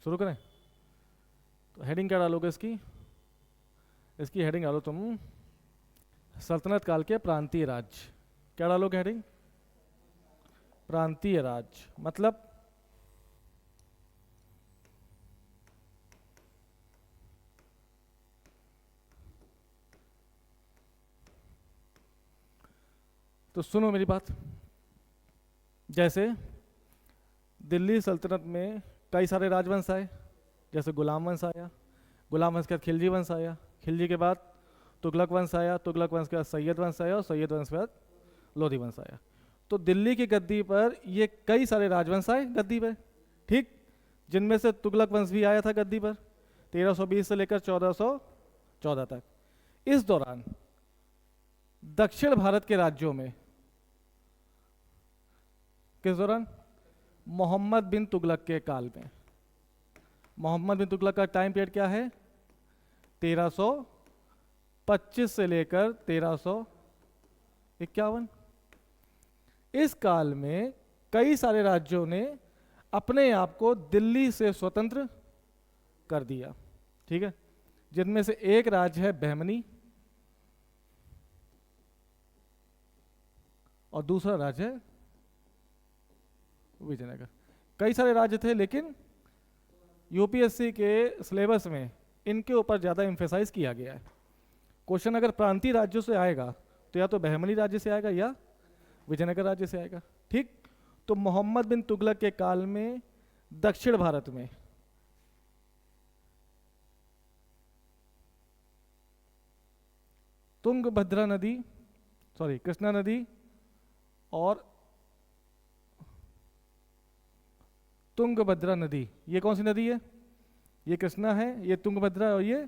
शुरू करें? तो हेडिंग क्या डालोगे इसकी? इसकी हेडिंग डालो तुम सल्तनत काल के प्रांतीय राज्य। क्या डालोगे हेडिंग? प्रांतीय राज्य। मतलब तो सुनो मेरी बात। जैसे दिल्ली सल्तनत में कई सारे राजवंश आए, जैसे गुलाम वंश आया, गुलाम वंश के बाद खिलजी वंश आया, खिलजी के बाद तुगलक वंश आया, तुगलक वंश के बाद सैयद वंश आया, और सैयद वंश के बाद लोधी वंश आया। तो दिल्ली की गद्दी पर ये कई सारे राजवंश आए गद्दी पर, ठीक, जिनमें से तुगलक वंश भी आया था गद्दी पर 1320 से लेकर 1414 तक। इस दौरान दक्षिण भारत के राज्यों में, किस दौरान? मोहम्मद बिन तुगलक के काल में। मोहम्मद बिन तुगलक का टाइम पीरियड क्या है? 1325 से लेकर 1351। इस काल में कई सारे राज्यों ने अपने आप को दिल्ली से स्वतंत्र कर दिया, ठीक है, जिनमें से एक राज्य है बहमनी और दूसरा राज्य है विजयनगर। कई सारे राज्य थे, लेकिन यूपीएससी के सिलेबस में इनके ऊपर ज़्यादा एम्फेसाइज किया गया है। क्वेश्चन अगर प्रांतीय राज्यों से आएगा तो या तो बहमनी राज्य से आएगा या विजयनगर राज्य से आएगा, ठीक। तो मोहम्मद बिन तुगलक के काल में दक्षिण भारत में तुंगभद्रा नदी, सॉरी कृष्णा नदी और तुंगभद्रा नदी, ये कौन सी नदी है? ये कृष्णा है, ये तुंगभद्रा और ये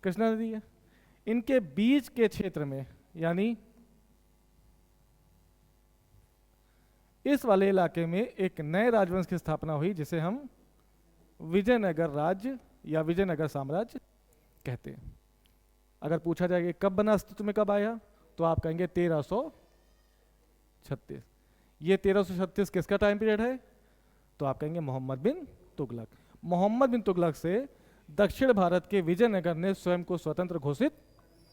कृष्णा नदी है। इनके बीच के क्षेत्र में, यानी इस वाले इलाके में एक नए राजवंश की स्थापना हुई, जिसे हम विजयनगर राज्य या विजयनगर साम्राज्य कहते हैं। अगर पूछा जाए कि कब बना, अस्तित्व में कब आया, तो आप कहेंगे 1336। ये 1336 किसका टाइम पीरियड है? तो आप कहेंगे मोहम्मद बिन तुगलक। मोहम्मद बिन तुगलक से दक्षिण भारत के विजयनगर ने स्वयं को स्वतंत्र घोषित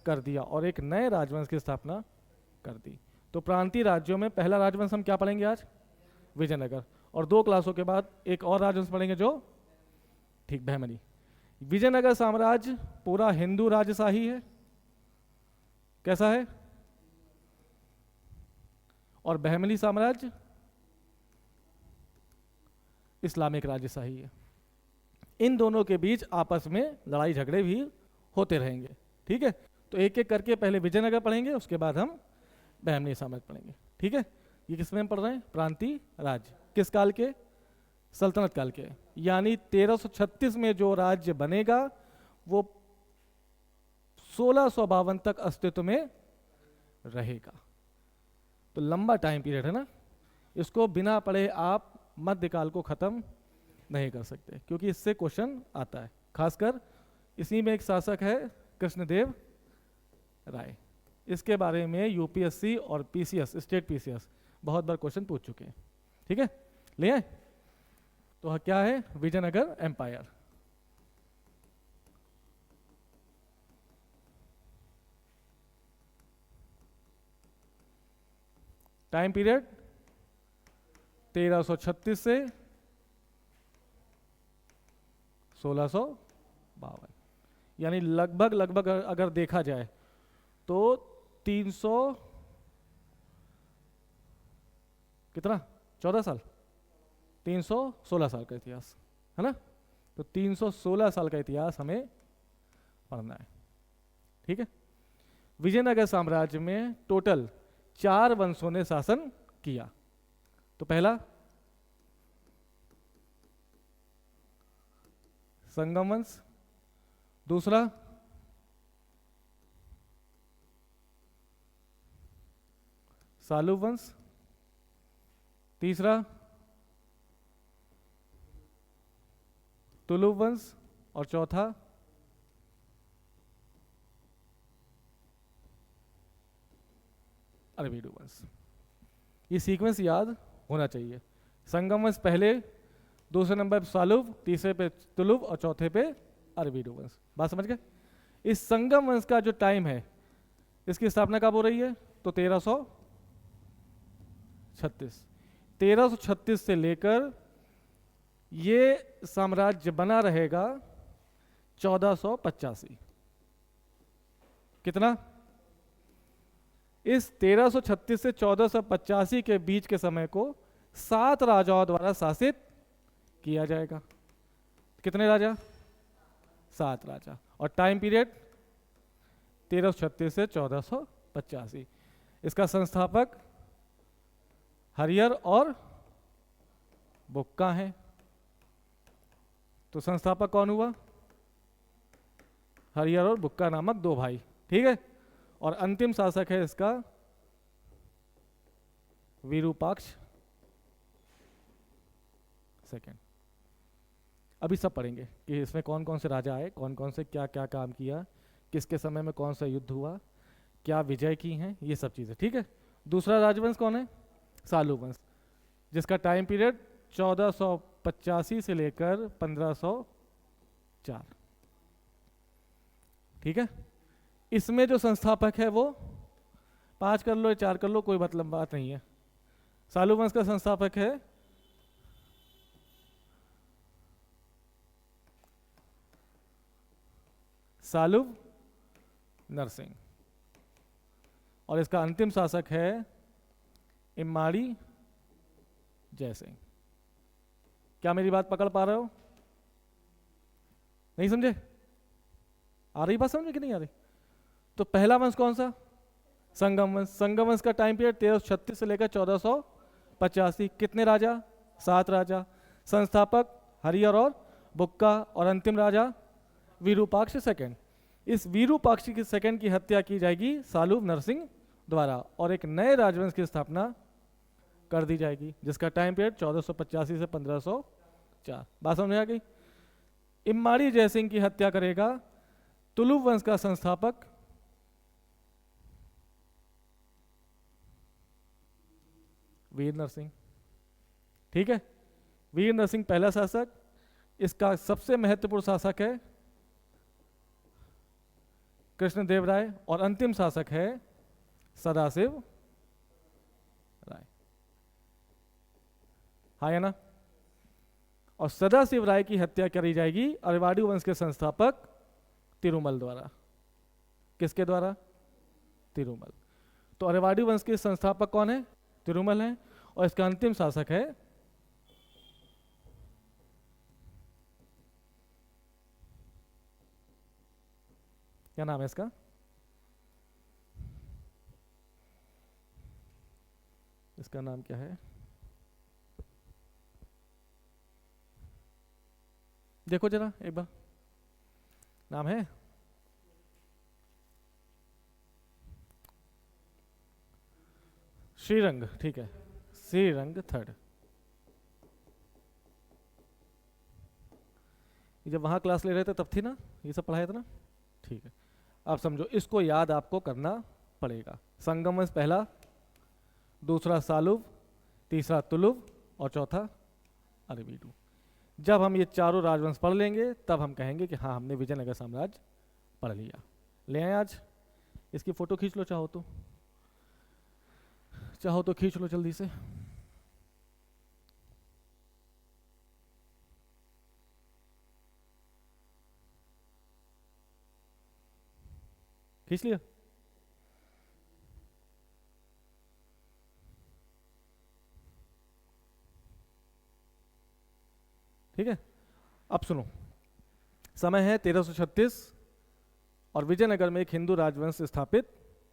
कर दिया और एक नए राजवंश की स्थापना कर दी। तो प्रांतीय राज्यों में पहला राजवंश हम क्या पढ़ेंगे आज? विजयनगर। और 2 क्लासों के बाद एक और राजवंश पढ़ेंगे, जो ठीक बहमनी। विजयनगर साम्राज्य पूरा हिंदू राजशाही है, कैसा है? और बहमनी साम्राज्य इस्लामिक राजशाही है। इन दोनों के बीच आपस में लड़ाई झगड़े भी होते रहेंगे, ठीक है। तो एक एक करके पहले विजयनगर पढ़ेंगे, उसके बाद हम बहमनी साम्राज्य पढ़ेंगे, ठीक है। ये किस में हम पढ़ रहे हैं? प्रांतीय राज्य। किस काल के? सल्तनत काल के। यानी 1336 में जो राज्य बनेगा वो 1652 तक अस्तित्व में रहेगा। तो लंबा टाइम पीरियड है ना, इसको बिना पढ़े आप मध्यकाल को खत्म नहीं कर सकते, क्योंकि इससे क्वेश्चन आता है। खासकर इसी में एक शासक है कृष्णदेव राय, इसके बारे में यूपीएससी और पीसीएस, स्टेट पीसीएस, बहुत बार क्वेश्चन पूछ चुके हैं, ठीक है। ले आए? तो क्या है? विजयनगर एम्पायर। टाइम पीरियड 1336 से 1652, यानी लगभग लगभग अगर देखा जाए तो 300 कितना 14 साल, 316 साल का इतिहास है ना। तो 316 साल का इतिहास हमें पढ़ना है, ठीक है। विजयनगर साम्राज्य में टोटल 4 वंशों ने शासन किया। तो पहला संगम वंश, दूसरा सालू वंश, तीसरा तुलु वंश और चौथा अरबीडु वंश। ये सीक्वेंस याद होना चाहिए। संगम वंश पहले, दूसरे नंबर पे सालुव, तीसरे पे तुलुव और चौथे पे अरवीडू वंश। बात समझ गए? इस संगम वंश का जो टाइम है, इसकी स्थापना कब हो रही है? तो 1336। 1336 से लेकर ये साम्राज्य बना रहेगा 1485। कितना? इस 1336 से 1485 के बीच के समय को 7 राजाओं द्वारा शासित किया जाएगा। कितने राजा? 7 राजा। और टाइम पीरियड 1336 से 1485। इसका संस्थापक हरियर और बुक्का है। तो संस्थापक कौन हुआ? हरियर और बुक्का नामक 2 भाई। ठीक है। और अंतिम शासक है इसका विरूपाक्ष सेकंड। अभी सब पढ़ेंगे कि इसमें कौन कौन से राजा आए, कौन कौन से क्या क्या काम किया, किसके समय में कौन सा युद्ध हुआ, क्या विजय की हैं, ये सब चीजें। ठीक है। दूसरा राजवंश कौन है? सालू वंश, जिसका टाइम पीरियड 1485 से लेकर 1504। ठीक है। इसमें जो संस्थापक है वो 5 कर लो या 4 कर लो, कोई मतलब बात नहीं है। सालू वंश का संस्थापक है सालुव नरसिंह, और इसका अंतिम शासक है इम्माड़ी जयसिंह। क्या मेरी बात पकड़ पा रहे हो? नहीं समझे? आ रही बात समझ कि नहीं आ रही? तो पहला वंश कौन सा? संगम वंश। संगम वंश का टाइम पीरियड 1336 से लेकर 1485। कितने राजा? 7 राजा। संस्थापक हरियर और बुक्का, और अंतिम राजा विरूपाक्ष सेकंड। इस विरूपाक्ष की सेकंड की हत्या की जाएगी सालुव नरसिंह द्वारा, और एक नए राजवंश की स्थापना कर दी जाएगी, जिसका टाइम पीरियड 1485 से 1504। बात समझ आ गई? इम्माड़ी जयसिंह की हत्या करेगा तुलुव वंश का संस्थापक वीर नरसिंह। ठीक है। वीर नरसिंह पहला शासक। इसका सबसे महत्वपूर्ण शासक है कृष्णदेव राय, और अंतिम शासक है सदाशिव राय। हाँ या ना? और सदाशिव राय की हत्या करी जाएगी अरवाड़ी वंश के संस्थापक तिरुमल द्वारा। किसके द्वारा? तिरुमल। तो अरवाड़ी वंश के संस्थापक कौन है? तिरुमल है। और इसका अंतिम शासक है क्या नाम है इसका? इसका नाम क्या है? देखो जरा एक बार, नाम है श्रीरंग। ठीक है, श्रीरंग थर्ड। जब वहां क्लास ले रहे थे तब थी ना, ये सब पढ़ाया था ना? ठीक है। अब समझो, इसको याद आपको करना पड़ेगा। संगम वंश पहला, दूसरा सालुव, तीसरा तुलुव और चौथा अरवीडू। जब हम ये चारों राजवंश पढ़ लेंगे तब हम कहेंगे कि हाँ, हमने विजयनगर साम्राज्य पढ़ लिया। ले आए आज? इसकी फोटो खींच लो, चाहो तो खींच लो जल्दी से। खींच लिया? ठीक है। अब सुनो, समय है 1336 और विजयनगर में एक हिंदू राजवंश स्थापित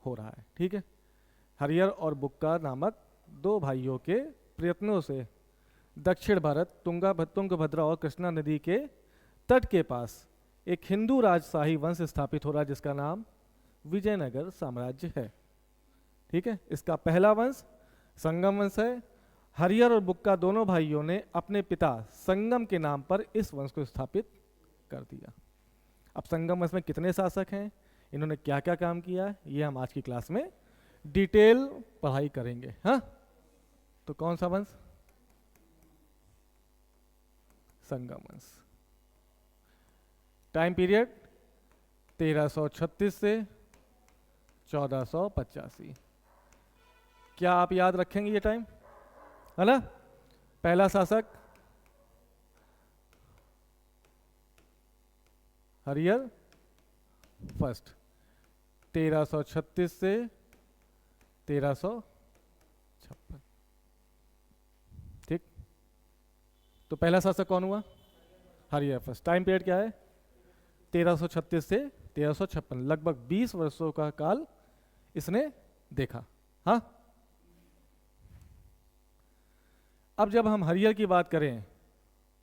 हो रहा है। ठीक है। हरियर और बुक्का नामक 2 भाइयों के प्रयत्नों से दक्षिण भारत तुंगभद्रा और कृष्णा नदी के तट के पास एक हिंदू राजशाही वंश स्थापित हो रहा है, जिसका नाम विजयनगर साम्राज्य है। ठीक है। इसका पहला वंश संगम वंश है। हरियर और बुक्का दोनों भाइयों ने अपने पिता संगम के नाम पर इस वंश को स्थापित कर दिया। अब संगम वंश में कितने शासक हैं, इन्होंने क्या क्या काम किया, ये हम आज की क्लास में डिटेल पढ़ाई करेंगे। हाँ, तो कौन सा वंश? संगम वंश। टाइम पीरियड 1336 से 1485। क्या आप याद रखेंगे ये टाइम, है ना? पहला शासक हरियर फर्स्ट, 1336 से 1356। ठीक, तो पहला शासक कौन हुआ? हरियर फर्स्ट। टाइम पीरियड क्या है? 1336 से 1356, लगभग 20 वर्षों का काल इसने देखा। हाँ, अब जब हम हरियर की बात करें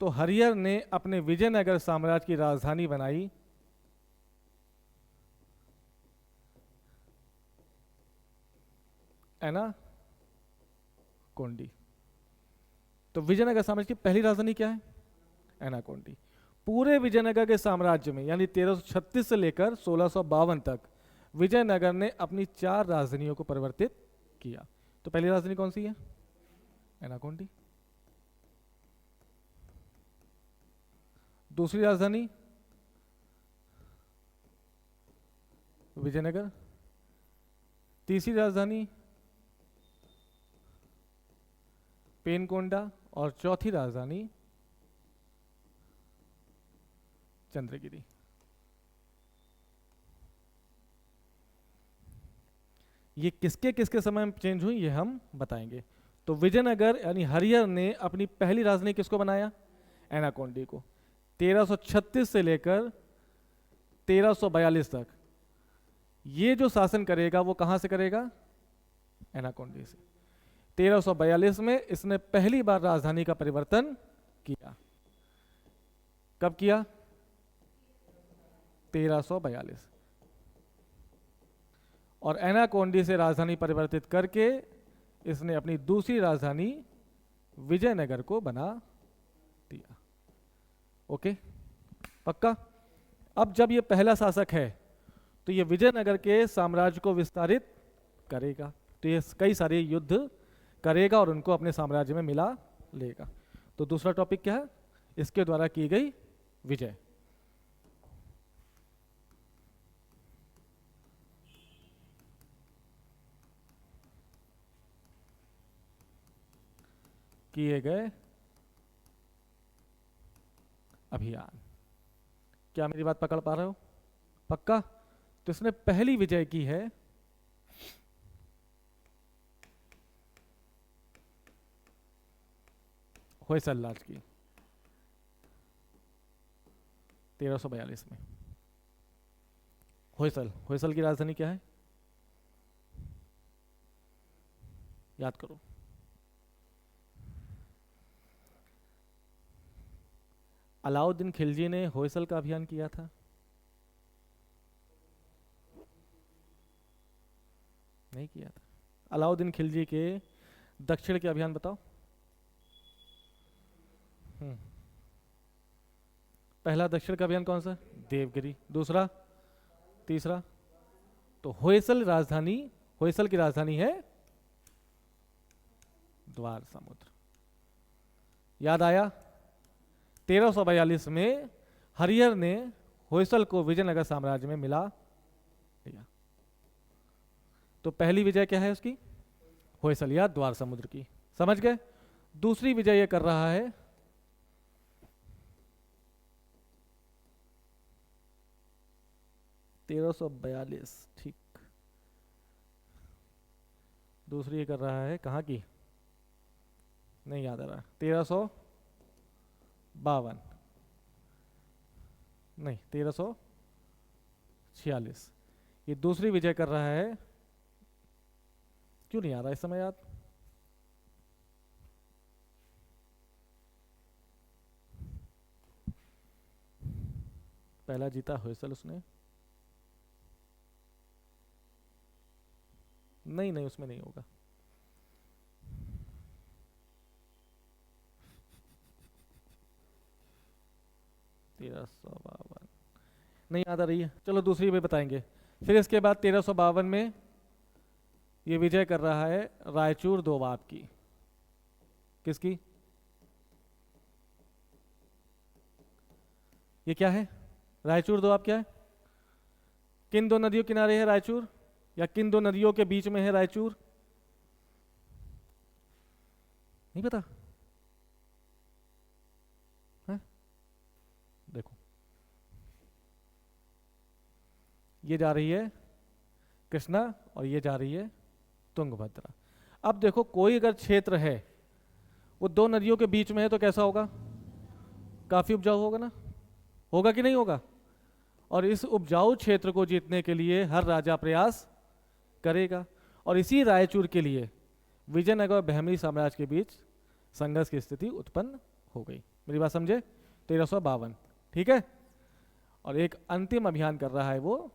तो हरियर ने अपने विजयनगर साम्राज्य की राजधानी बनाई एनाकोंडी। तो विजयनगर साम्राज्य की पहली राजधानी क्या है? एनाकोंडी। पूरे विजयनगर के साम्राज्य में यानी 1336 से लेकर 1652 तक विजयनगर ने अपनी 4 राजधानियों को परिवर्तित किया। तो पहली राजधानी कौन सी है? एनाकोंडी। दूसरी राजधानी विजयनगर। तीसरी राजधानी पेनकोंडा और चौथी राजधानी चंद्रगिरी। ये किसके किसके समय में चेंज हुई ये हम बताएंगे। तो विजयनगर यानी हरियर ने अपनी पहली राजधानी किसको बनाया? एनाकोंडी को। 1336 से लेकर 1342 तक ये जो शासन करेगा वो कहां से करेगा? एनाकोंडी से। 1342 में इसने पहली बार राजधानी का परिवर्तन किया। कब किया? 1342। और एनाकोंडी से राजधानी परिवर्तित करके इसने अपनी दूसरी राजधानी विजयनगर को बना दिया। ओके, पक्का? अब जब ये पहला शासक है तो ये विजयनगर के साम्राज्य को विस्तारित करेगा, तो ये कई सारे युद्ध करेगा और उनको अपने साम्राज्य में मिला लेगा। तो दूसरा टॉपिक क्या है? इसके द्वारा की गई विजय। किए गए अभियान। क्या मेरी बात पकड़ पा रहे हो? पक्का? तो इसने पहली विजय की है होयसल राज की 1342 में। होयसल की राजधानी क्या है? याद करो। अलाउद्दीन खिलजी ने होयसल का अभियान किया था। नहीं किया था। अलाउद्दीन खिलजी के दक्षिण के अभियान बताओ। पहला दक्षिण का अभियान कौन सा? देवगिरी। दूसरा, तीसरा? तो होयसल की राजधानी है द्वार समुद्र। याद आया? 1342 में हरियर ने होयसल को विजयनगर साम्राज्य में मिला दिया। तो पहली विजय क्या है उसकी? होयसल या द्वार समुद्र की। समझ गए? दूसरी विजय ये कर रहा है 1342। ठीक, दूसरी ये कर रहा है कहाँ की? नहीं याद आ रहा। 1352 नहीं, 1346। ये दूसरी विजय कर रहा है। क्यों नहीं आ रहा इस समय याद? पहला जीता होयसल उसने। नहीं, उसमें नहीं होगा। नहीं याद आ रही है, चलो दूसरी भी बताएंगे। फिर इसके बाद 1352 में ये विजय कर रहा है रायचूर 2 दोबाब की। किसकी? 1352 में 1352 में रायचूर 2 दोबाब की विजय कर रहा है रायचूर 2 दोबाब की। 1352 में ये विजय कर रहा है रायचूर 2 दोबाब की। 1352 में 1352 में रायचूर 2 दोबाब की विजय कर रहा है रायचूर 2 दोबाब की। किसकी? ये क्या है? रायचूर दोआब क्या है? किन दो नदियों किनारे है रायचूर, या किन दो नदियों के बीच में है रायचूर? नहीं पता है? देखो, ये जा रही है कृष्णा और ये जा रही है तुंगभद्रा। अब देखो, कोई अगर क्षेत्र है वो दो नदियों के बीच में है तो कैसा होगा? काफी उपजाऊ होगा ना, होगा कि नहीं होगा? और इस उपजाऊ क्षेत्र को जीतने के लिए हर राजा प्रयास करेगा, और इसी रायचूर के लिए विजयनगर और बहमनी साम्राज्य के बीच संघर्ष की स्थिति उत्पन्न हो गई। मेरी बात समझे? 1352, ठीक है। और एक अंतिम अभियान कर रहा है वो,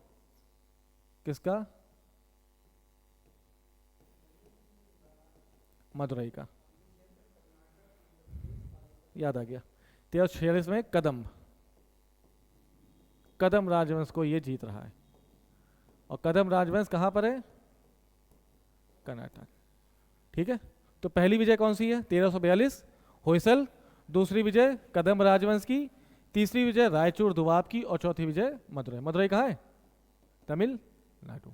किसका? मदुरई का, याद आ गया। 1346 में कदम राजवंश को ये जीत रहा है। और कदम राजवंश कहां पर है? कर्नाटक, ठीक है। तो पहली विजय कौन सी है? 1342 होयसल, दूसरी विजय कदम राजवंश की, तीसरी विजय रायचूर दोआब की, और चौथी विजय मदुरई। मदुरई कहाँ है? तमिलनाडु।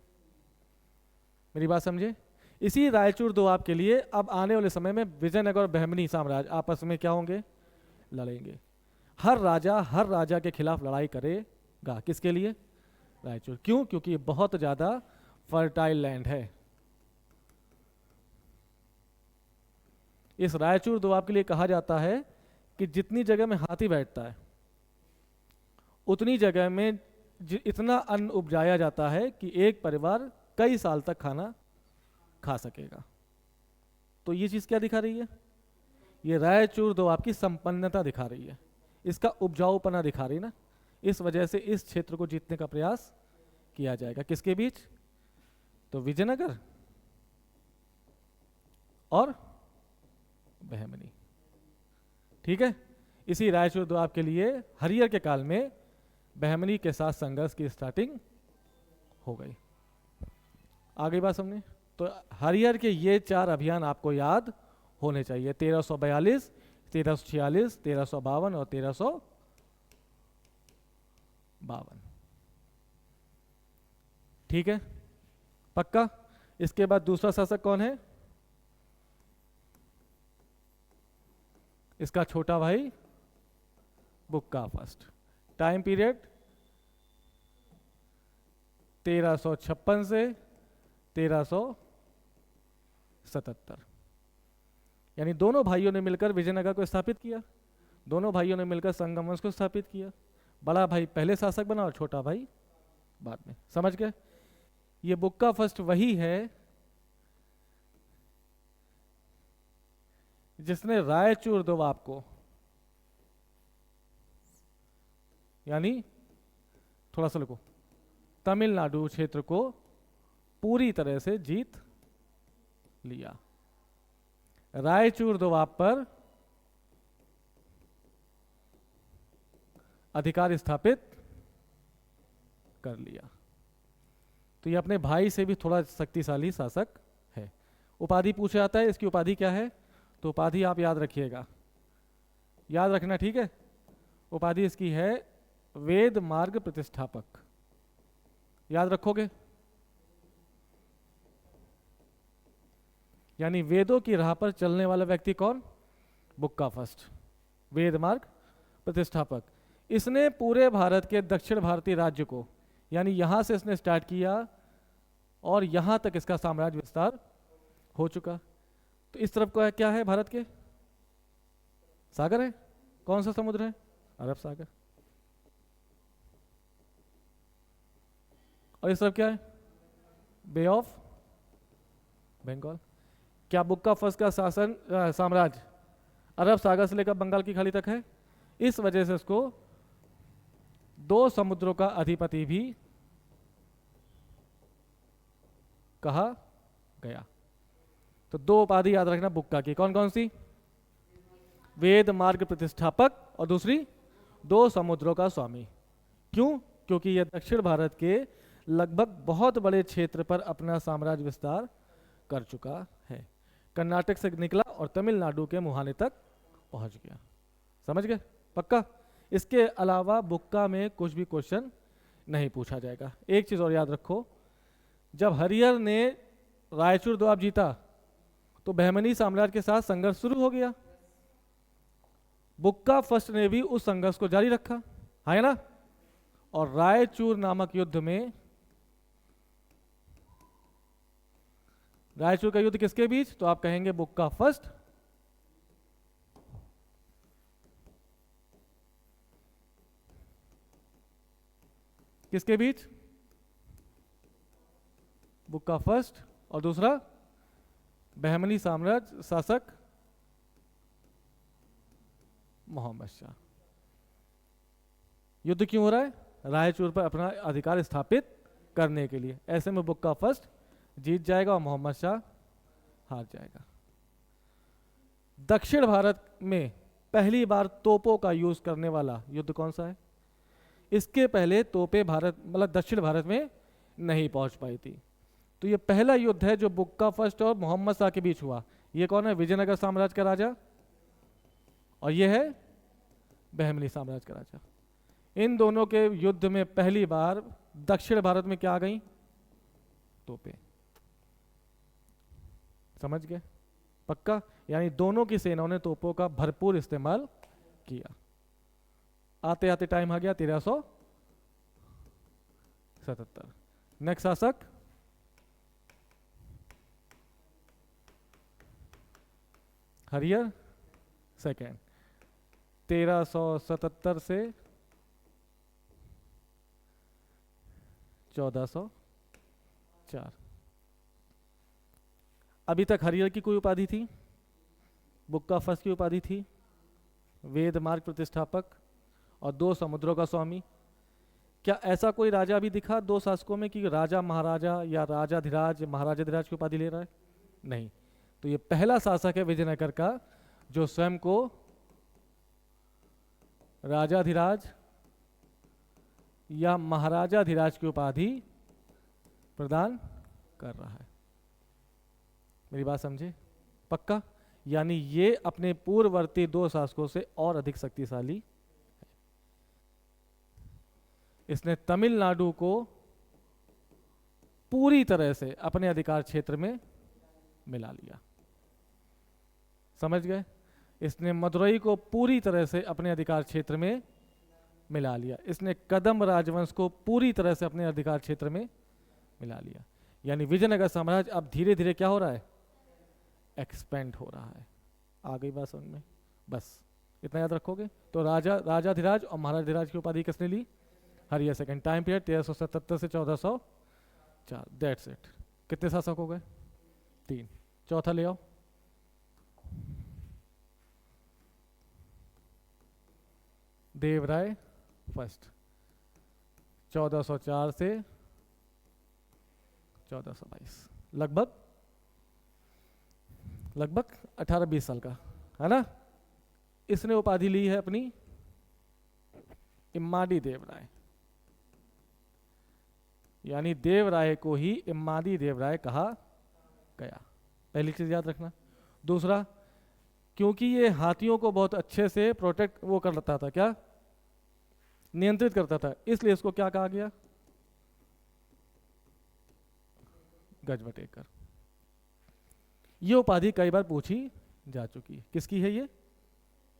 मेरी बात समझे? इसी रायचूर दोआब के लिए अब आने वाले समय में विजयनगर और बहमनी साम्राज्य आपस में क्या होंगे? लड़ेंगे। हर राजा के खिलाफ लड़ाई करेगा। किसके लिए? रायचूर। क्यों? क्योंकि ये बहुत ज्यादा फर्टाइल लैंड है। इस रायचूर दोआब के लिए कहा जाता है कि जितनी जगह में हाथी बैठता है उतनी जगह में इतना अन्न उपजाया जाता है कि एक परिवार कई साल तक खाना खा सकेगा। तो ये चीज क्या दिखा रही है? ये रायचूर दोआब की संपन्नता दिखा रही है, इसका उपजाऊपना दिखा रही है ना। इस वजह से इस क्षेत्र को जीतने का प्रयास किया जाएगा। किसके बीच? तो विजयनगर और बहमनी, ठीक है। इसी रायचूर दोआब के लिए हरियर के काल में बहमनी के साथ संघर्ष की स्टार्टिंग हो गई। आगे बात समझे? तो हरियर के ये 4 अभियान आपको याद होने चाहिए: 1342, 1346, 1352 और 1352, ठीक है, पक्का। इसके बाद दूसरा शासक कौन है? इसका छोटा भाई बुक्का फर्स्ट। टाइम पीरियड 1356 से 1377, यानी दोनों भाइयों ने मिलकर विजयनगर को स्थापित किया, दोनों भाइयों ने मिलकर संगम वंश को स्थापित किया। बड़ा भाई पहले शासक बना और छोटा भाई बाद में। समझ गए? ये बुक्का फर्स्ट वही है जिसने रायचूर दोआब को, यानी थोड़ा सा लिखो, तमिलनाडु क्षेत्र को पूरी तरह से जीत लिया। रायचूर दोआब पर अधिकार स्थापित कर लिया। तो ये अपने भाई से भी थोड़ा शक्तिशाली शासक है। उपाधि पूछा जाता है, इसकी उपाधि क्या है? तो उपाधि आप याद रखिएगा, याद रखना, ठीक है। उपाधि इसकी है वेद मार्ग प्रतिष्ठापक। याद रखोगे? यानी वेदों की राह पर चलने वाला व्यक्ति कौन? बुक्का फर्स्ट, वेद मार्ग प्रतिष्ठापक। इसने पूरे भारत के दक्षिण भारतीय राज्य को, यानी यहां से इसने स्टार्ट किया और यहां तक इसका साम्राज्य विस्तार हो चुका। तो इस तरफ का क्या है? भारत के सागर है। कौन सा समुद्र है? अरब सागर। और इस तरफ क्या है? बे ऑफ बंगाल। क्या बुक्का फर्स्ट का शासन साम्राज्य अरब सागर से लेकर बंगाल की खाड़ी तक है? इस वजह से इसको 2 समुद्रों का अधिपति भी कहा गया। तो 2 उपाधि याद रखना बुक्का की। कौन कौन सी? वेद मार्ग प्रतिष्ठापक और दूसरी 2 समुद्रों का स्वामी। क्यों? क्योंकि यह दक्षिण भारत के लगभग बहुत बड़े क्षेत्र पर अपना साम्राज्य विस्तार कर चुका है। कर्नाटक से निकला और तमिलनाडु के मुहाने तक पहुंच गया। समझ गए? पक्का? इसके अलावा बुक्का में कुछ भी क्वेश्चन नहीं पूछा जाएगा। एक चीज और याद रखो, जब हरिहर ने रायचूर दोआब जीता तो बहमनी साम्राज्य के साथ संघर्ष शुरू हो गया। बुक्का फर्स्ट ने भी उस संघर्ष को जारी रखा, है ना। और रायचूर नामक युद्ध में, रायचूर का युद्ध किसके बीच, तो आप कहेंगे बुक्का फर्स्ट किसके बीच, बुक्का फर्स्ट और दूसरा बहमनी साम्राज्य शासक मोहम्मद शाह। युद्ध क्यों हो रहा है, रायचूर पर अपना अधिकार स्थापित करने के लिए। ऐसे में बुक्का फर्स्ट जीत जाएगा और मोहम्मद शाह हार जाएगा। दक्षिण भारत में पहली बार तोपों का यूज करने वाला युद्ध कौन सा है। इसके पहले तोपें भारत मतलब दक्षिण भारत में नहीं पहुंच पाई थी। तो ये पहला युद्ध है जो बुक्का फर्स्ट और मोहम्मद शाह के बीच हुआ। ये कौन है, विजयनगर साम्राज्य का राजा, और ये है बहमनी साम्राज्य का राजा। इन दोनों के युद्ध में पहली बार दक्षिण भारत में क्या आ गई, तोपें। समझ गए, पक्का। यानी दोनों की सेनाओं ने तोपों का भरपूर इस्तेमाल किया। आते आते टाइम आ गया 1377। नेक्स्ट शासक हरिहर सेकेंड, 1377 से 1404। अभी तक हरिहर की कोई उपाधि थी, बुक्का फर्स्ट की उपाधि थी, वेद मार्ग प्रतिष्ठापक और 2 समुद्रों का स्वामी। क्या ऐसा कोई राजा भी दिखा 2 शासकों में कि राजा महाराजा या राजाधिराज महाराजाधिराज की उपाधि ले रहा है? नहीं। तो ये पहला शासक है विजयनगर का जो स्वयं को राजाधिराज या महाराजाधिराज की उपाधि प्रदान कर रहा है। मेरी बात समझे, पक्का। यानी ये अपने पूर्ववर्ती 2 शासकों से और अधिक शक्तिशाली है। इसने तमिलनाडु को पूरी तरह से अपने अधिकार क्षेत्र में मिला लिया। समझ गए, इसने मदुरई को पूरी तरह से अपने अधिकार क्षेत्र में मिला लिया। इसने कदम राजवंश को पूरी तरह से अपने अधिकार क्षेत्र में मिला लिया। यानी विजयनगर साम्राज्य अब धीरे धीरे क्या हो रहा है, एक्सपेंड हो रहा है। आ गई बात समझ में, बस इतना याद रखोगे। तो राजाधिराज और महाराजाधिराज की उपाधि किसने ली, हरिहर सेकंड। टाइम पीरियड 1377 से 1404। That's it. कितने शासक हो गए, 3। चौथा ले आओ, देवराय फर्स्ट, 1404 से 1422। लगभग 18-20 साल का है ना। इसने उपाधि ली है अपनी इम्मादी देवराय। यानी देवराय को ही इम्मादी देवराय कहा गया। पहली चीज याद रखना। दूसरा, क्योंकि ये हाथियों को बहुत अच्छे से प्रोटेक्ट वो कर लेता था, क्या नियंत्रित करता था, इसलिए इसको क्या कहा गया, गजबटेकर। ये उपाधि कई बार पूछी जा चुकी है। किसकी है ये,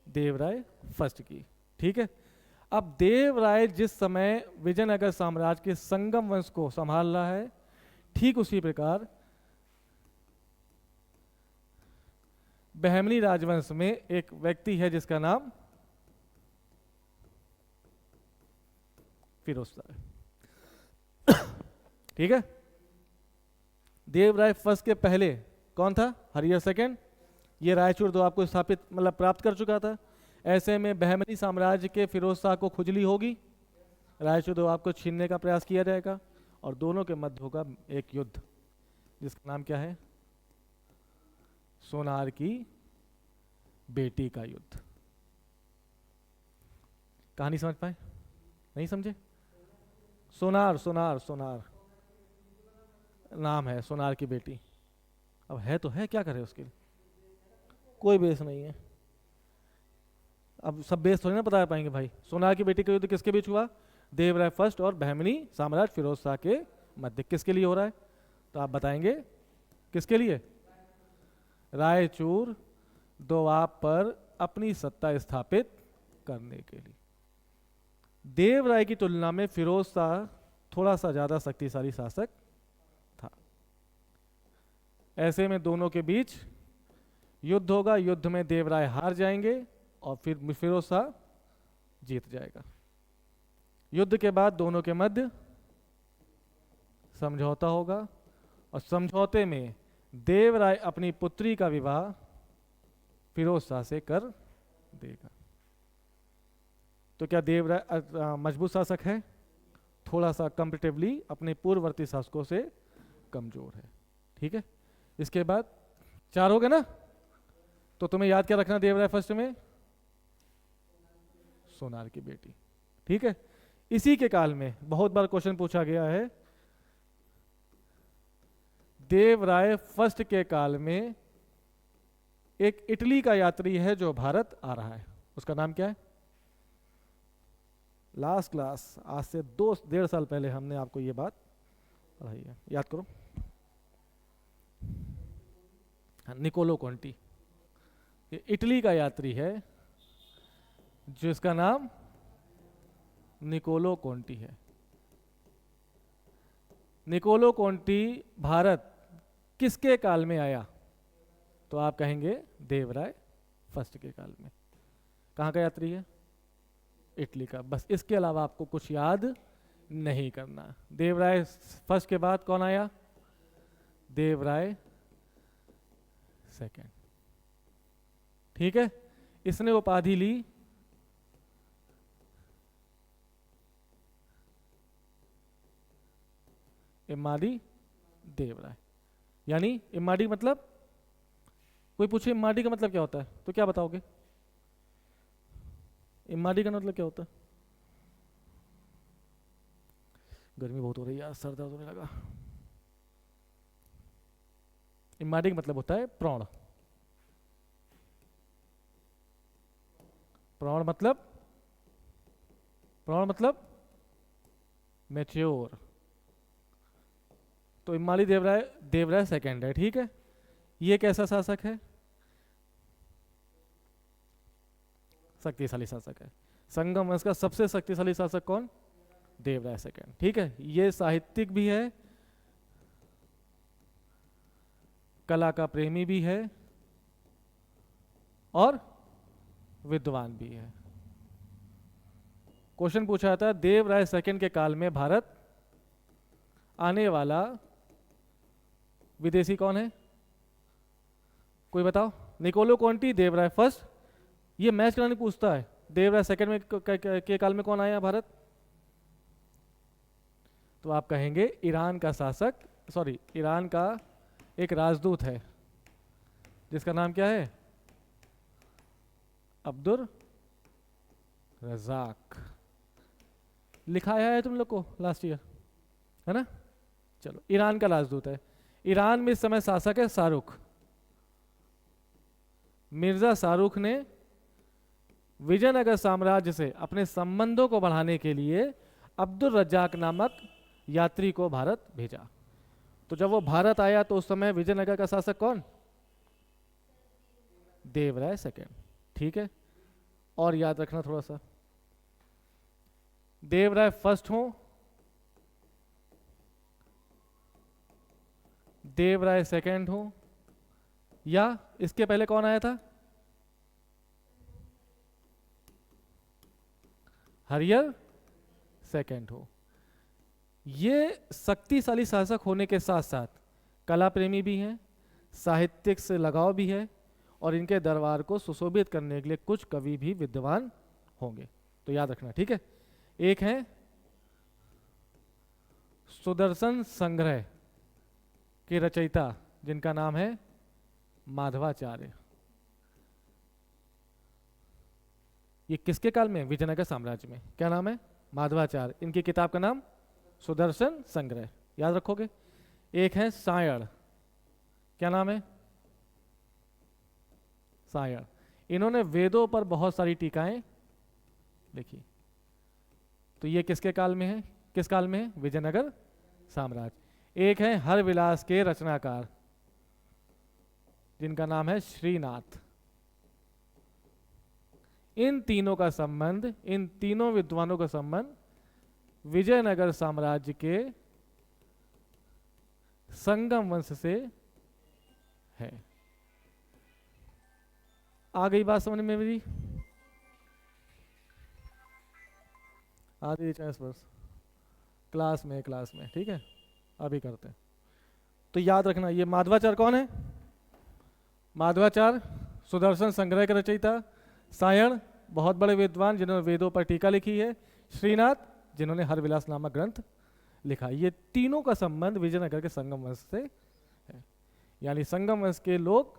देवराय फर्स्ट की। ठीक है। अब देवराय जिस समय विजयनगर साम्राज्य के संगम वंश को संभाल रहा है, ठीक उसी प्रकार बहमनी राजवंश में एक व्यक्ति है जिसका नाम फिरोज शाह है। ठीक है। देवराय फर्स्ट के पहले कौन था, हरिहर सेकंड। ये रायचूर दो आपको स्थापित मतलब प्राप्त कर चुका था। ऐसे में बहमनी साम्राज्य के फिरोज शाह को खुजली होगी, रायचूर दो आपको छीनने का प्रयास किया जाएगा और दोनों के मध्य होगा एक युद्ध जिसका नाम क्या है, सोनार की बेटी का युद्ध। कहानी समझ पाए, नहीं समझे। सोनार सोनार सोनार नाम है, सोनार की बेटी। अब है तो है, क्या करे उसके लिए, कोई बेस नहीं है। अब सब बेस थोड़ी ना बता पाएंगे भाई। सोनार की बेटी का युद्ध किसके बीच हुआ? देवराय फर्स्ट और बहमनी साम्राज्य फिरोज शाह के मध्य। किसके लिए हो रहा है? तो आप बताएंगे किसके लिए? रायचूर दोआब पर अपनी सत्ता स्थापित करने के लिए। देवराय की तुलना में फिरोज शाह थोड़ा सा ज्यादा शक्तिशाली शासक था। ऐसे में दोनों के बीच युद्ध होगा। युद्ध में देवराय हार जाएंगे और फिर फिरोज शाह जीत जाएगा। युद्ध के बाद दोनों के मध्य समझौता होगा और समझौते में देवराय अपनी पुत्री का विवाह फिरोज शाह से कर देगा। तो क्या देवराय मजबूत शासक है? थोड़ा सा कंपेरेटिवली अपने पूर्ववर्ती शासकों से कमजोर है। ठीक है, इसके बाद 4 हो गए ना? तो तुम्हें याद क्या रखना देवराय फर्स्ट में? सोनार की बेटी। ठीक है, इसी के काल में बहुत बार क्वेश्चन पूछा गया है, देवराय फर्स्ट के काल में एक इटली का यात्री है जो भारत आ रहा है। उसका नाम क्या है? लास्ट क्लास आज से 2-1.5 साल पहले हमने आपको ये बात पढ़ाई है, याद करो। हाँ, निकोलो कोंटी। ये इटली का यात्री है जिसका नाम निकोलो कोंटी है। निकोलो कोंटी भारत किसके काल में आया? तो आप कहेंगे देवराय फर्स्ट के काल में। कहाँ का यात्री है? इटली का। बस इसके अलावा आपको कुछ याद नहीं करना। देवराय फर्स्ट के बाद कौन आया? देवराय सेकंड। ठीक है, इसने उपाधि ली इम्माडी देवराय। यानी इम्माडी मतलब, कोई पूछे इम्माडी का मतलब क्या होता है तो क्या बताओगे? इम्माडी का मतलब क्या होता है? गर्मी बहुत हो रही है यार, सर दर्द होने लगा। इम्माडी का मतलब होता है प्रौढ़। प्रौढ़ मतलब मैच्योर। तो इम्माली देवराय सेकंड है। ठीक है, ये कैसा शासक है? शक्तिशाली शासक है। संगम वंश का सबसे शक्तिशाली शासक कौन? देवराय सेकंड। ठीक है, ये साहित्यिक भी है, कला का प्रेमी भी है और विद्वान भी है। क्वेश्चन पूछा था देवराय सेकंड के काल में भारत आने वाला विदेशी कौन है? कोई बताओ। Niccolo Conti, Devaraya first. ये मैच कराने पूछता है देवराय सेकंड में के काल में कौन आया भारत? तो आप कहेंगे ईरान का शासक, सॉरी ईरान का एक राजदूत है जिसका नाम क्या है? अब्दुल रजाक। लिखाया है तुम लोग को लास्ट ईयर, है ना? चलो, ईरान का राजदूत है। ईरान में इस समय शासक है शाहरुख। मिर्जा शाहरुख ने विजयनगर साम्राज्य से अपने संबंधों को बढ़ाने के लिए अब्दुल रज्जाक नामक यात्री को भारत भेजा। तो जब वो भारत आया तो उस समय विजयनगर का शासक कौन? देवराय सेकंड। ठीक है, और याद रखना थोड़ा सा, देवराय फर्स्ट हो, देवराय सेकंड हो, या इसके पहले कौन आया था? हरियर सेकंड हो। ये शक्तिशाली शासक होने के साथ साथ कला प्रेमी भी हैं, साहित्यिक से लगाव भी है और इनके दरबार को सुशोभित करने के लिए कुछ कवि भी विद्वान होंगे। तो याद रखना। ठीक है, एक है सुदर्शन संग्रह के रचयिता जिनका नाम है माधवाचार्य। ये किसके काल में? विजयनगर साम्राज्य में। क्या नाम है? माधवाचार्य। इनकी किताब का नाम सुदर्शन संग्रह, याद रखोगे। एक है सायण। क्या नाम है? सायण। इन्होंने वेदों पर बहुत सारी टीकाएं लिखी। तो ये किसके काल में है, किस काल में है? विजयनगर साम्राज्य। एक है हरविलास के रचनाकार जिनका नाम है श्रीनाथ। इन तीनों का संबंध, इन तीनों विद्वानों का संबंध विजयनगर साम्राज्य के संगम वंश से है। आ गई बात समझ में मेरी? आ गई चाहे बस क्लास में ठीक है, अभी करते हैं। तो याद रखना, ये माधवाचार्य कौन है? माधवाचार्य सुदर्शन संग्रह के रचयिता, सायण बहुत बड़े विद्वान जिन्होंने वेदों पर टीका लिखी है, श्रीनाथ जिन्होंने हरविलास नामक ग्रंथ लिखा। ये तीनों का संबंध विजयनगर के संगम वंश से है। यानी संगम वंश के लोग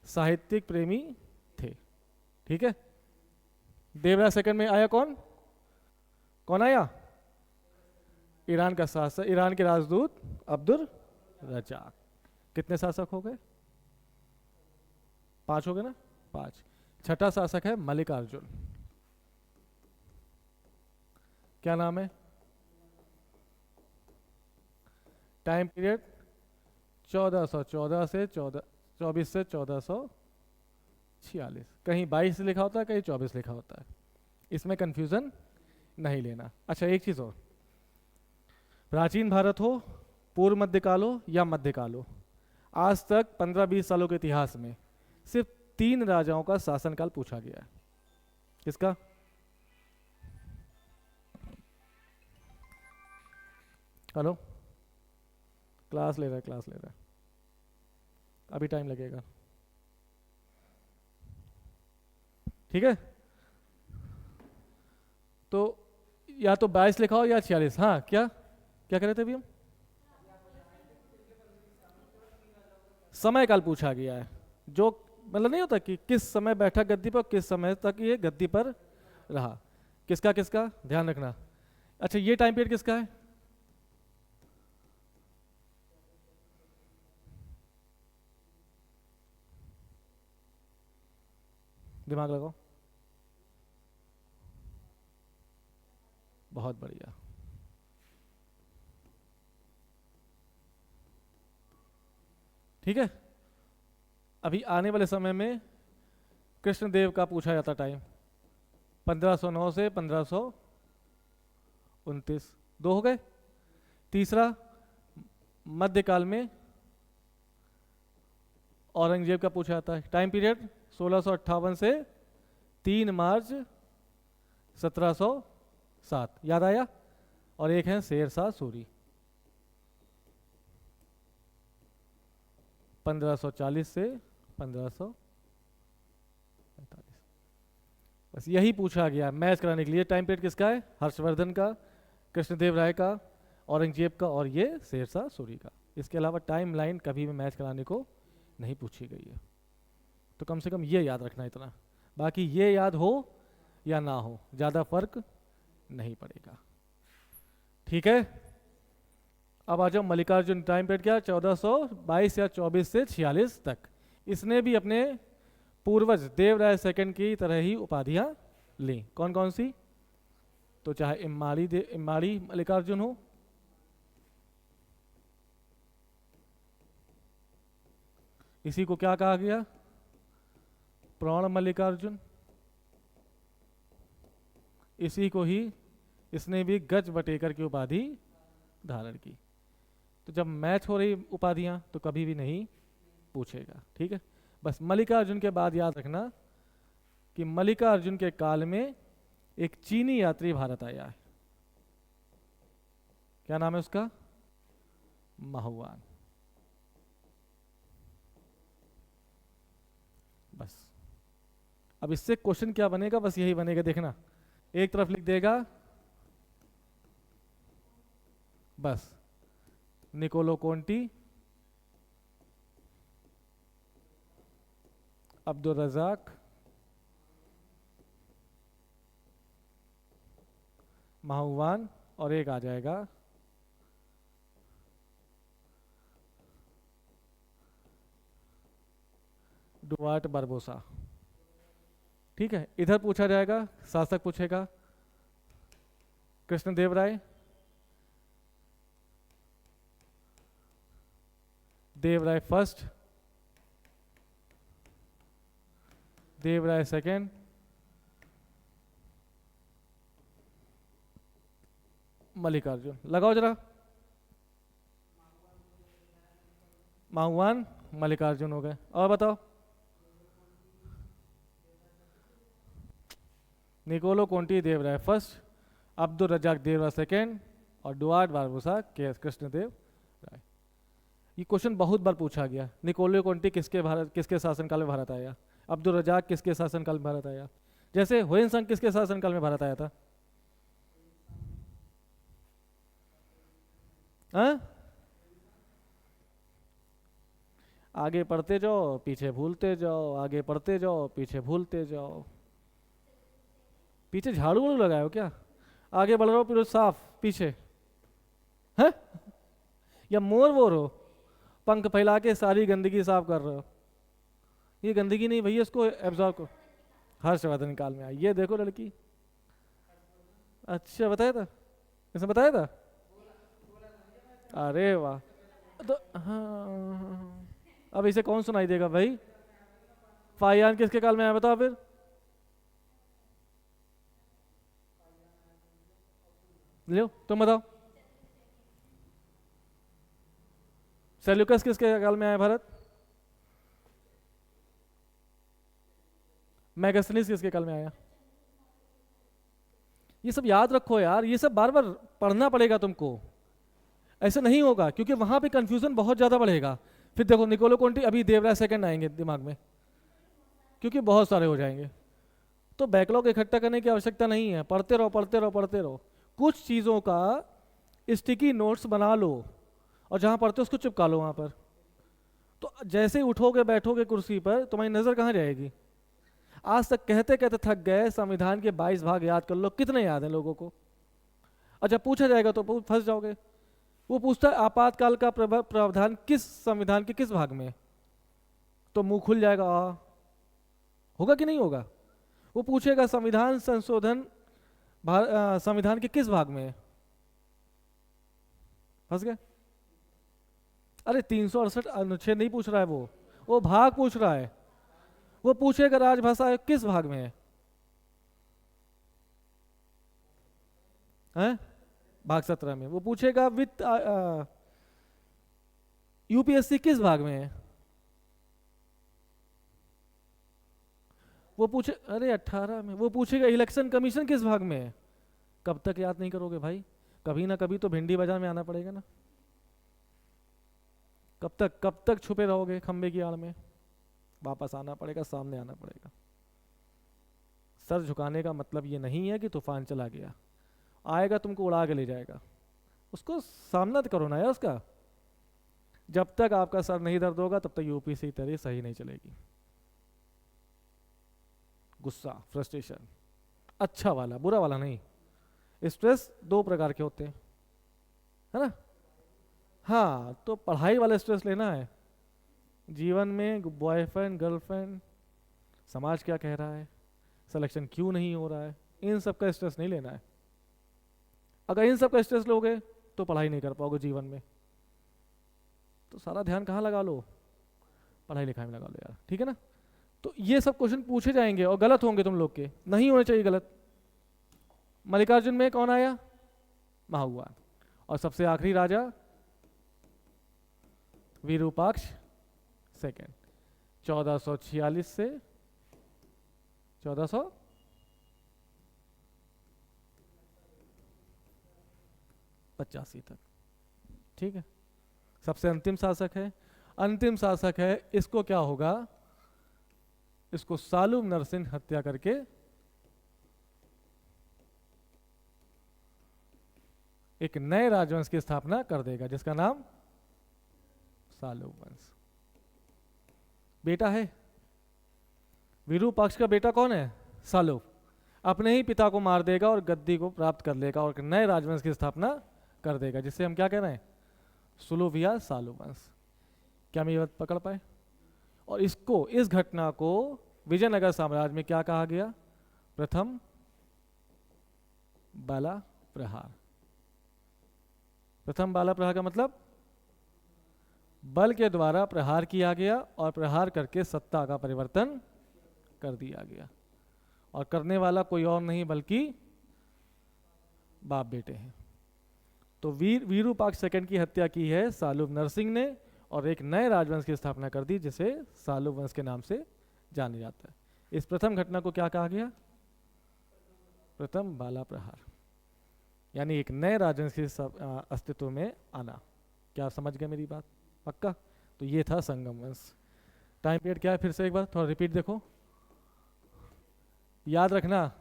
साहित्यिक प्रेमी थे। ठीक है। देवराज सेकंड में आया कौन? कौन आया? ईरान का शासक, ईरान के राजदूत अब्दुल रज्जाक। कितने शासक हो गए? 5 हो गए ना? 5। छठा शासक है मल्लिकार्जुन। क्या नाम है? टाइम पीरियड 1414 से 24 से 1446। कहीं 22 लिखा होता है, कहीं 24 लिखा होता है, इसमें कंफ्यूजन नहीं लेना। अच्छा एक चीज और, प्राचीन भारत हो, पूर्व मध्यकाल हो या मध्यकाल हो, आज तक 15-20 सालों के इतिहास में सिर्फ 3 राजाओं का शासनकाल पूछा गया है। किसका? हेलो, क्लास ले रहा है, अभी टाइम लगेगा। ठीक है, तो या तो 22 लिखा हो या 46। हाँ, क्या क्या कह रहे थे अभी हम? समय काल पूछा गया है, जो मतलब नहीं होता कि किस समय बैठा गद्दी पर, किस समय तक ये गद्दी पर रहा। किसका किसका ध्यान रखना। अच्छा, ये टाइम पीरियड किसका है? दिमाग लगाओ। बहुत बढ़िया। ठीक है, अभी आने वाले समय में कृष्णदेव का पूछा जाता टाइम 1509 से 1529। 2 हो गए। तीसरा, मध्यकाल में औरंगजेब का पूछा जाता है टाइम पीरियड 1658 से 3 मार्च 1707। याद आया? और एक है शेरशाह सूरी 1540 से 1545। बस यही पूछा गया मैच कराने के लिए। टाइम पीरियड किसका है? हर्षवर्धन का, कृष्णदेव राय का, औरंगजेब का और ये शेरशाह सूरी का। इसके अलावा टाइम लाइन कभी भी मैच कराने को नहीं पूछी गई है। तो कम से कम ये याद रखना इतना, बाकी ये याद हो या ना हो ज़्यादा फर्क नहीं पड़ेगा। ठीक है, अब आ जाओ मल्लिकार्जुन। टाइम पीरियड क्या? 1422 या 24 से 46 तक। इसने भी अपने पूर्वज देवराय सेकंड की तरह ही उपाधियां ली। कौन कौन सी? तो चाहे इम्माड़ी मल्लिकार्जुन हो, इसी को क्या कहा गया? प्राण मल्लिकार्जुन। इसी को ही इसने भी गज बटेकर की उपाधि धारण की। तो जब मैच हो रही उपाधियां तो कभी भी नहीं पूछेगा। ठीक है, बस मल्लिकार्जुन के बाद याद रखना कि मल्लिकार्जुन के काल में एक चीनी यात्री भारत आया है। क्या नाम है उसका? माहुआन। बस अब इससे क्वेश्चन क्या बनेगा? बस यही बनेगा, देखना। एक तरफ लिख देगा बस निकोलो कोंटी, अब्दुल रजाक, माहुआन, और एक आ जाएगा डुआर्ट बारबोसा। ठीक है, इधर पूछा जाएगा, शासक पूछेगा कृष्णदेव राय, देव राय फर्स्ट, देव राय सेकेंड, मल्लिकार्जुन। लगाओ जरा, माहुआन मल्लिकार्जुन हो गए। और बताओ, Niccolo Conti Devaraya first, Abdul Razzaq Devaraya second और डुआर्ट बारबोसा के एस कृष्णदेव राय। ये क्वेश्चन बहुत बार पूछा गया। निकोलो कोंटी किसके शासनकाल में भारत आया, अब्दुल रजाक किसके शासनकाल में भारत आया, जैसे हुएन सांग किसके शासनकाल में भारत आया था? हाँ? आगे पढ़ते जाओ पीछे भूलते जाओ, आगे पढ़ते जाओ पीछे भूलते जाओ। पीछे झाड़ू वाड़ू लगाए हो क्या? आगे बढ़ रहे हो फिर साफ पीछे है, या मोर वोर हो पंख फैला के सारी गंदगी साफ कर रहे हो? ये गंदगी नहीं भैया, इसको एब्जॉर्ब करो। हर्षवर्धन काल में आई, ये देखो लड़की। अच्छा बताया था, इसने बताया था? अरे वाह। तो हाँ, अब इसे कौन सुनाई देगा भाई? फाइयान किसके काल में आया बताओ फिर? लो तुम बताओ। सेल्यूकस किसके काल में आया भारत? मैगस्थनीज किसके काल में आया? ये सब याद रखो यार, ये सब बार बार पढ़ना पड़ेगा तुमको, ऐसे नहीं होगा क्योंकि वहां पे कंफ्यूजन बहुत ज्यादा बढ़ेगा। फिर देखो निकोलो कोंटी, अभी देवराय सेकंड आएंगे दिमाग में क्योंकि बहुत सारे हो जाएंगे। तो बैकलॉग इकट्ठा करने की आवश्यकता नहीं है, पढ़ते रहो पढ़ते रहो पढ़ते रहो। कुछ चीज़ों का स्टिकी नोट्स बना लो और जहाँ पढ़ते हो उसको चिपका लो वहाँ पर। तो जैसे ही उठोगे बैठोगे कुर्सी पर तुम्हारी नज़र कहाँ जाएगी? आज तक कहते कहते थक गए, संविधान के 22 भाग याद कर लो, कितने याद हैं लोगों को? और जब पूछा जाएगा तो फंस जाओगे। वो पूछता है आपातकाल का प्रावधान किस संविधान के किस भाग में है, तो मुंह खुल जाएगा। होगा कि नहीं होगा? वो पूछेगा संविधान संशोधन संविधान के किस भाग में है, फंस गए। अरे 368 अनुच्छेद नहीं पूछ रहा है, वो भाग पूछ रहा है। वो पूछेगा राजभाषा किस भाग में है, हैं? भाग 17 में। वो पूछेगा वित्त यूपीएससी किस भाग में है, वो पूछे अरे 18 में। वो पूछेगा इलेक्शन कमीशन किस भाग में है। कब तक याद नहीं करोगे भाई? कभी ना कभी तो भिंडी बाजार में आना पड़ेगा ना। कब तक छुपे रहोगे खंबे की आड़ में? वापस आना पड़ेगा, सामने आना पड़ेगा। सर झुकाने का मतलब ये नहीं है कि तूफान चला गया, आएगा तुमको उड़ा के ले जाएगा, उसको सामना करो ना यार उसका। जब तक आपका सर नहीं दर्द होगा तब तक यूपीएससी की तैयारी सही नहीं चलेगी। गुस्सा, फ्रस्ट्रेशन, अच्छा वाला बुरा वाला नहीं। स्ट्रेस 2 प्रकार के होते हैं, है ना? हाँ, तो पढ़ाई वाला स्ट्रेस लेना है। जीवन में बॉयफ्रेंड गर्लफ्रेंड, समाज क्या कह रहा है, सिलेक्शन क्यों नहीं हो रहा है, इन सब का स्ट्रेस नहीं लेना है। अगर इन सब का स्ट्रेस लोगे तो पढ़ाई नहीं कर पाओगे जीवन में। तो सारा ध्यान कहाँ लगा लो? पढ़ाई लिखाई में लगा लो यार, ठीक है ना? तो ये सब क्वेश्चन पूछे जाएंगे और गलत होंगे तुम लोग के, नहीं होने चाहिए गलत। मल्लिकार्जुन में कौन आया? महाहुआन। और सबसे आखिरी राजा विरूपाक्ष सेकेंड, 1446 से 1485 तक, ठीक है? सबसे अंतिम शासक है, अंतिम शासक है। इसको क्या होगा? इसको सालुम नरसिंह हत्या करके एक नए राजवंश की स्थापना कर देगा जिसका नाम सालुम वंश। बेटा है विरूपाक्ष का, बेटा कौन है? सालुम। अपने ही पिता को मार देगा और गद्दी को प्राप्त कर लेगा और एक नए राजवंश की स्थापना कर देगा जिससे हम क्या कह रहे हैं? सुलुविया सालुम वंश। क्या मैं ये बात पकड़ पाए? और इसको, इस घटना को विजयनगर साम्राज्य में क्या कहा गया? प्रथम बाला प्रहार। प्रथम बाला प्रहार का मतलब बल के द्वारा प्रहार किया गया और प्रहार करके सत्ता का परिवर्तन कर दिया गया, और करने वाला कोई और नहीं बल्कि बाप बेटे हैं। तो वीरूपाक्ष सेकंड की हत्या की है सालुव नरसिंह ने, और एक नए राजवंश की स्थापना कर दी जिसे सालुव वंश के नाम से जाना जाता है। इस प्रथम घटना को क्या कहा गया? प्रथम बाला प्रहार, यानी एक नए राजवंश के अस्तित्व में आना। क्या समझ गए मेरी बात? पक्का? तो ये था संगम वंश। टाइम पीरियड क्या है फिर से एक बार थोड़ा रिपीट देखो, याद रखना।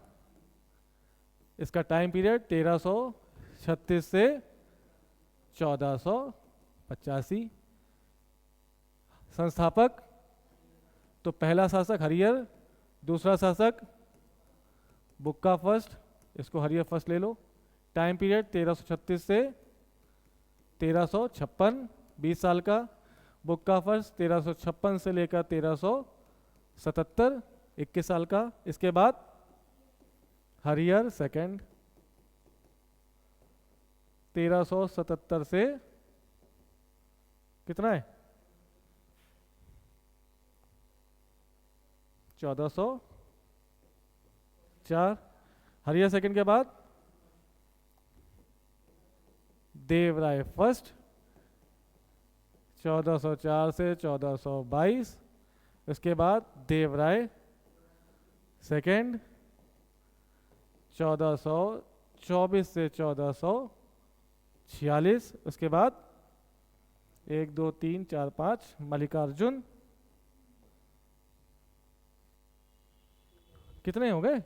इसका टाइम पीरियड 1336 से 1485। संस्थापक तो पहला शासक हरियर, दूसरा शासक बुक्का फर्स्ट, इसको हरियर फर्स्ट ले लो। टाइम पीरियड 1336 से 1356, 20 साल का। बुक्का फर्स्ट 1356 से लेकर 1377, 21 साल का। इसके बाद हरियर सेकंड 1377 से कितना है? 1404। हरियर सेकंड के बाद देवराय फर्स्ट 1404 से 1422। उसके बाद देवराय सेकंड 1424 से 1446। उसके बाद 1 2 3 4 5 मल्लिकार्जुन। कितने हो गए?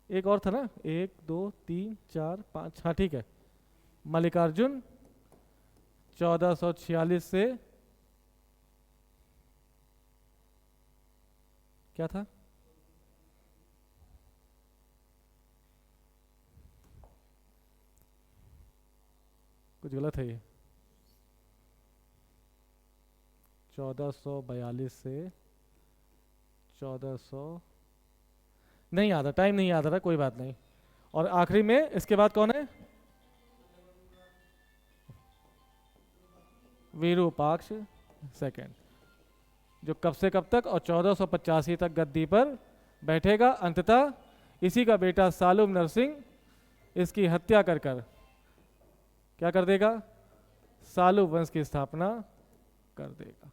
एक और था ना, 1 2 3 4 5, हाँ ठीक है। मल्लिकार्जुन 1446 से क्या था? कुछ गलत है ये। 1442 से 1400, नहीं याद है, टाइम नहीं याद आ रहा, कोई बात नहीं। और आखिरी में इसके बाद कौन है? वीरूपाक्ष सेकंड, जो कब से कब तक और 1485 तक गद्दी पर बैठेगा। अंततः इसी का बेटा सालुव नरसिंह इसकी हत्या कर क्या कर देगा? सालुव वंश की स्थापना कर देगा।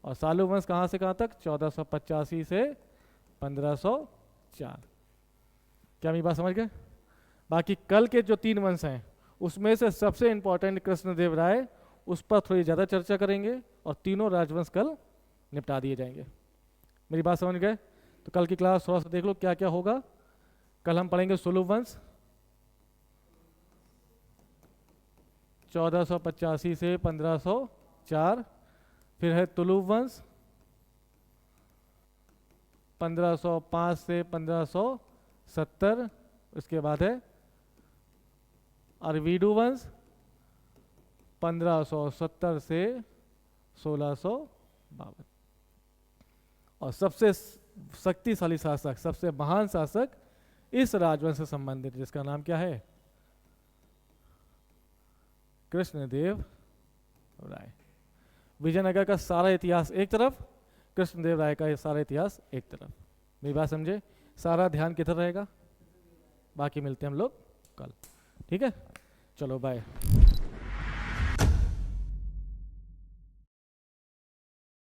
और सालुव वंश कहाँ से कहाँ तक? 1485 से 1504। क्या मेरी बात समझ गए? बाकी कल के जो 3 वंश हैं उसमें से सबसे इंपॉर्टेंट कृष्णदेव राय, उस पर थोड़ी ज़्यादा चर्चा करेंगे, और तीनों राजवंश कल निपटा दिए जाएंगे। मेरी बात समझ गए? तो कल की क्लास थोड़ा सा देख लो क्या क्या होगा। कल हम पढ़ेंगे सुलभ वंश 1485 से 1504। फिर है तुलुव वंश 1505 से 1570। उसके बाद है अरवीडू वंश 1570 से 1652। और सबसे शक्तिशाली शासक, सबसे महान शासक इस राजवंश से संबंधित, जिसका नाम क्या है? कृष्णदेव राय। विजयनगर का सारा इतिहास एक तरफ, कृष्णदेव राय का सारा इतिहास एक तरफ। मेरी बात समझे? सारा ध्यान किधर रहेगा? बाकी मिलते हैं हम लोग कल, ठीक है? चलो बाय।